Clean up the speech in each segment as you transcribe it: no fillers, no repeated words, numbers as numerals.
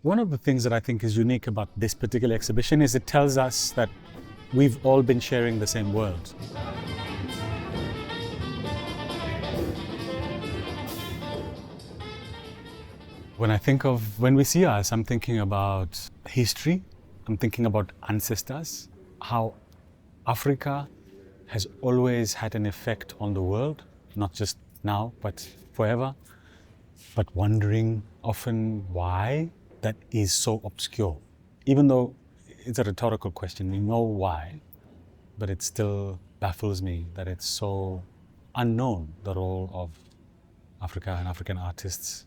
One of the things that I think is unique about this particular exhibition is it tells us that we've all been sharing the same world. When we see us, I'm thinking about history, I'm thinking about ancestors, how Africa has always had an effect on the world, not just now, but forever, but wondering often why that is so obscure. Even though it's a rhetorical question, we know why, but it still baffles me that it's so unknown, the role of Africa and African artists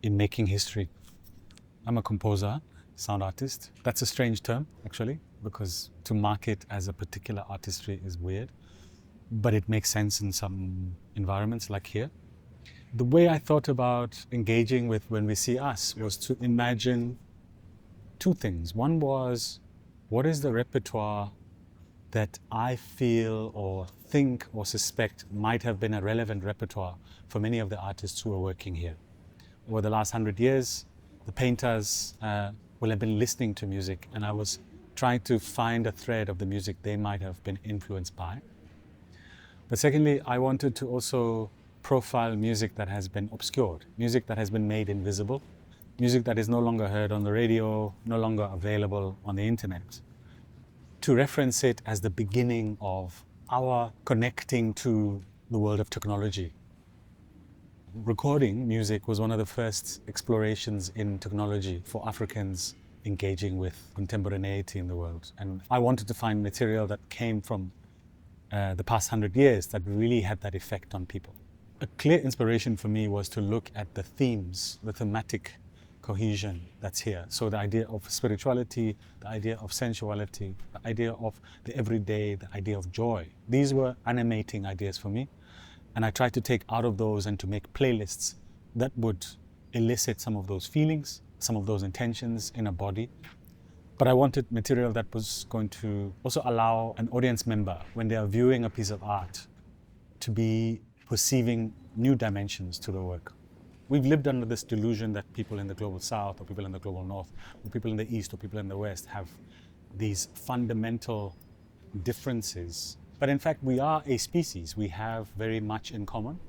in making history. I'm a composer, sound artist. That's a strange term, actually, because to mark it as a particular artistry is weird, but it makes sense in some environments like here. The way I thought about engaging with When We See Us was to imagine two things. One was, what is the repertoire that I feel or think or suspect might have been a relevant repertoire for many of the artists who are working here? Over the last 100 years, the painters will have been listening to music, and I was trying to find a thread of the music they might have been influenced by. But secondly, I wanted to also profile music that has been obscured, music that has been made invisible, music that is no longer heard on the radio, no longer available on the internet, to reference it as the beginning of our connecting to the world of technology. Recording music was one of the first explorations in technology for Africans engaging with contemporaneity in the world. And I wanted to find material that came from the past 100 years that really had that effect on people. A clear inspiration for me was to look at the themes, the thematic cohesion that's here. So the idea of spirituality, the idea of sensuality, the idea of the everyday, the idea of joy. These were animating ideas for me. And I tried to take out of those and to make playlists that would elicit some of those feelings, some of those intentions in a body. But I wanted material that was going to also allow an audience member, when they are viewing a piece of art, to be perceiving new dimensions to the work. We've lived under this delusion that people in the global south or people in the global north or people in the east or people in the west have these fundamental differences. But in fact, we are a species. We have very much in common.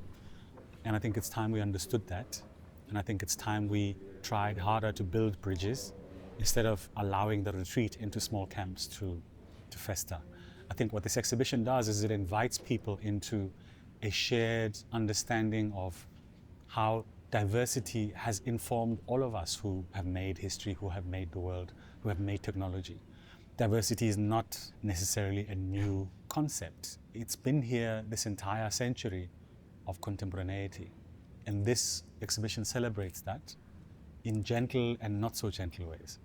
And I think it's time we understood that. And I think it's time we tried harder to build bridges instead of allowing the retreat into small camps to fester. I think what this exhibition does is it invites people into a shared understanding of how diversity has informed all of us who have made history, who have made the world, who have made technology. Diversity is not necessarily a new concept. It's been here this entire century of contemporaneity. And this exhibition celebrates that in gentle and not so gentle ways.